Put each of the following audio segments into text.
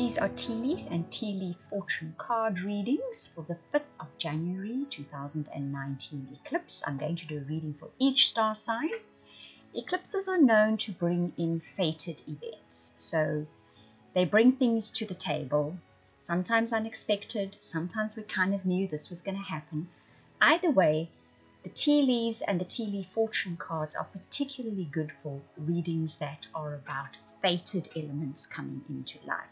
These are tea leaf and tea leaf fortune card readings for the 5th of January 2019 eclipse. I'm going to do a reading for each star sign. Eclipses are known to bring in fated events. So they bring things to the table, sometimes unexpected, sometimes we kind of knew this was going to happen. Either way, the tea leaves and the tea leaf fortune cards are particularly good for readings that are about fated elements coming into life.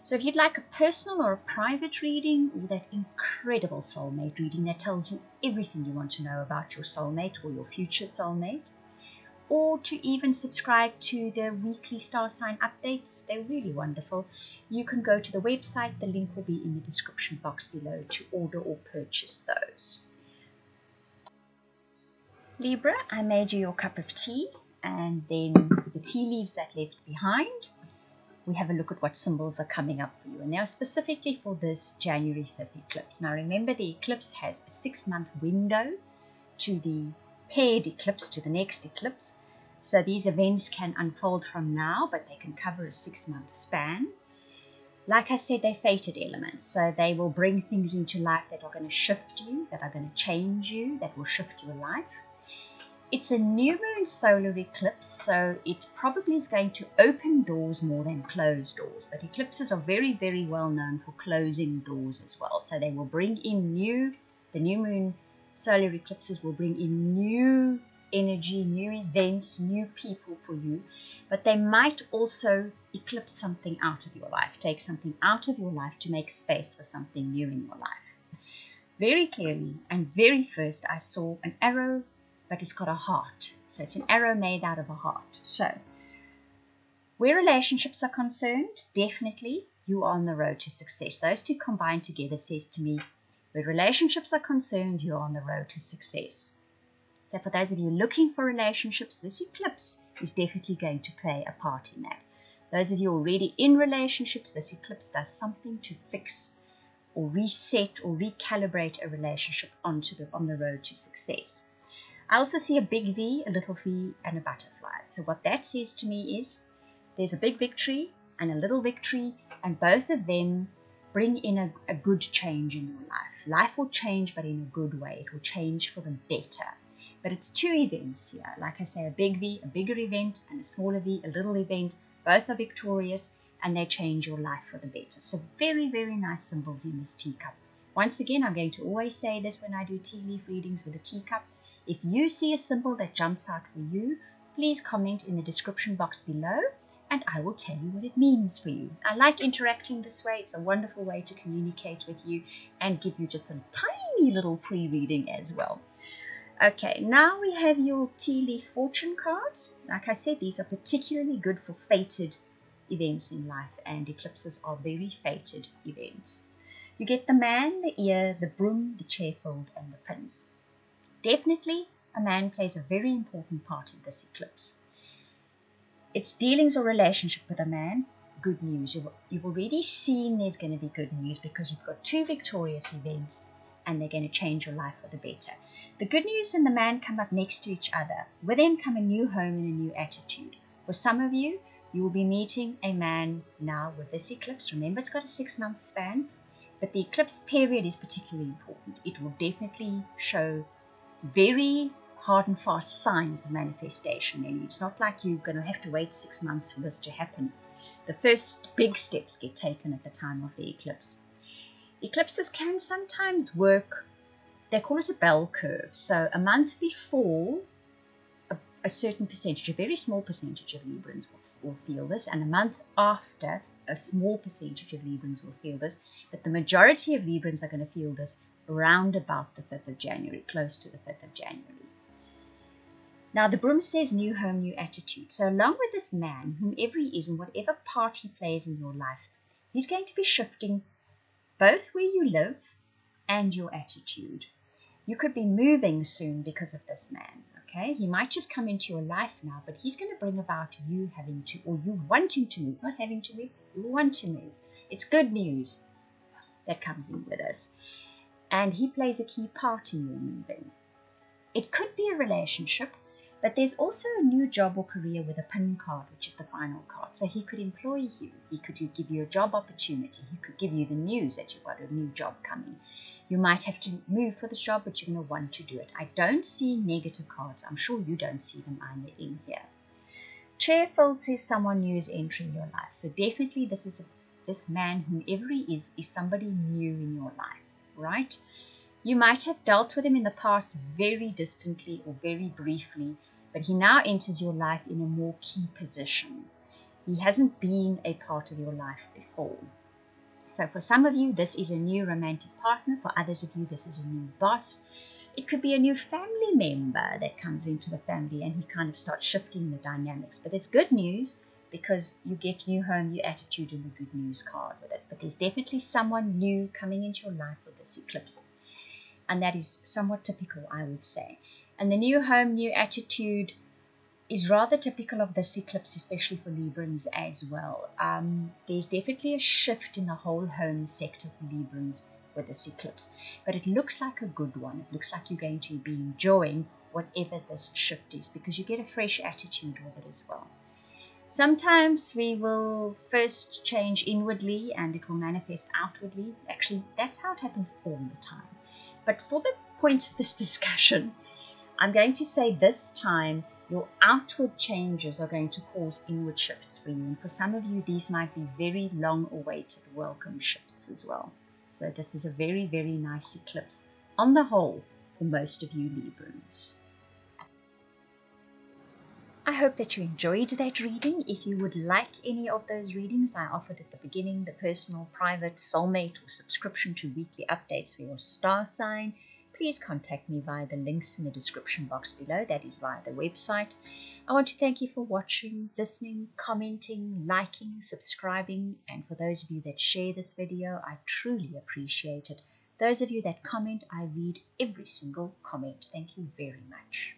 So if you'd like a personal or a private reading, or that incredible soulmate reading that tells you everything you want to know about your soulmate or your future soulmate, or to even subscribe to the weekly star sign updates, they're really wonderful, you can go to the website. The link will be in the description box below to order or purchase those. Libra, I made you your cup of tea, and then the tea leaves that left behind, we have a look at what symbols are coming up for you, and they are specifically for this January 5th eclipse. Now remember, the eclipse has a 6-month window to the paired eclipse, to the next eclipse. So these events can unfold from now, but they can cover a 6-month span. Like I said, they're fated elements, so they will bring things into life that are going to shift you, that are going to change you, that will shift your life. It's a new moon solar eclipse, so it probably is going to open doors more than close doors. But eclipses are very, very well known for closing doors as well. So they will bring in the new moon solar eclipses will bring in new energy, new events, new people for you. But they might also eclipse something out of your life, take something out of your life to make space for something new in your life. Very clearly and very first, I saw an arrow, but it's got a heart. So it's an arrow made out of a heart. So where relationships are concerned, definitely you are on the road to success. Those two combined together says to me, where relationships are concerned, you're on the road to success. So for those of you looking for relationships, this eclipse is definitely going to play a part in that. Those of you already in relationships, this eclipse does something to fix or reset or recalibrate a relationship on the road to success. I also see a big V, a little v, and a butterfly. So what that says to me is there's a big victory and a little victory, and both of them bring in a good change in your life. Life will change, but in a good way. It will change for the better. But it's two events here. Like I say, a big V, a bigger event, and a smaller V, a little event. Both are victorious, and they change your life for the better. So very, very nice symbols in this teacup. Once again, I'm going to always say this when I do tea leaf readings with a teacup. If you see a symbol that jumps out for you, please comment in the description box below, and I will tell you what it means for you. I like interacting this way. It's a wonderful way to communicate with you and give you just a tiny little free reading as well. Okay, now we have your tea leaf fortune cards. Like I said, these are particularly good for fated events in life, and eclipses are very fated events. You get the man, the ear, the broom, the chairfold, and the pin. Definitely, a man plays a very important part in this eclipse. It's dealings or relationship with a man. Good news. You've already seen there's going to be good news because you've got two victorious events and they're going to change your life for the better. The good news and the man come up next to each other. With them come a new home and a new attitude. For some of you, you will be meeting a man now with this eclipse. Remember, it's got a 6-month span, but the eclipse period is particularly important. It will definitely show very hard and fast signs of manifestation. And it's not like you're going to have to wait 6 months for this to happen. The first big steps get taken at the time of the eclipse. Eclipses can sometimes work, they call it a bell curve. So a month before, a certain percentage, a very small percentage of Librans will feel this, and a month after, a small percentage of Librans will feel this, but the majority of Librans are going to feel this around about the 5th of January, close to the 5th of January. Now the broom says new home, new attitude. So along with this man, whomever he is and whatever part he plays in your life, he's going to be shifting both where you live and your attitude. You could be moving soon because of this man, okay? He might just come into your life now, but he's going to bring about you having to, or you wanting to move, not having to move, you want to move. It's good news that comes in with us. And he plays a key part in your moving. It could be a relationship, But there's also a new job or career with a pin card, which is the final card. So he could employ you. He could give you a job opportunity. He could give you the news that you've got a new job coming. You might have to move for this job, but you're going to want to do it. I don't see negative cards. I'm sure you don't see them either in here. Cheerful says someone new is entering your life. So definitely this man, whoever he is somebody new in your life, right? You might have dealt with him in the past very distantly or very briefly, but he now enters your life in a more key position. He hasn't been a part of your life before. So for some of you, this is a new romantic partner. For others of you, this is a new boss. It could be a new family member that comes into the family and he kind of starts shifting the dynamics. But it's good news because you get new home, new attitude, and the good news card with it. But there's definitely someone new coming into your life with this eclipse. And that is somewhat typical, I would say. And the new home, new attitude is rather typical of this eclipse, especially for Librans as well. There's definitely a shift in the whole home sector for Librans with this eclipse. But it looks like a good one. It looks like you're going to be enjoying whatever this shift is because you get a fresh attitude with it as well. Sometimes we will first change inwardly and it will manifest outwardly. Actually, that's how it happens all the time. But for the point of this discussion, I'm going to say this time your outward changes are going to cause inward shifts for you. And for some of you, these might be very long-awaited welcome shifts as well. So this is a very, very nice eclipse on the whole for most of you Librans. I hope that you enjoyed that reading. If you would like any of those readings I offered at the beginning, the personal, private, soulmate, or subscription to weekly updates for your star sign, please contact me via the links in the description box below. That is via the website. I want to thank you for watching, listening, commenting, liking, subscribing, and for those of you that share this video, I truly appreciate it. Those of you that comment, I read every single comment. Thank you very much.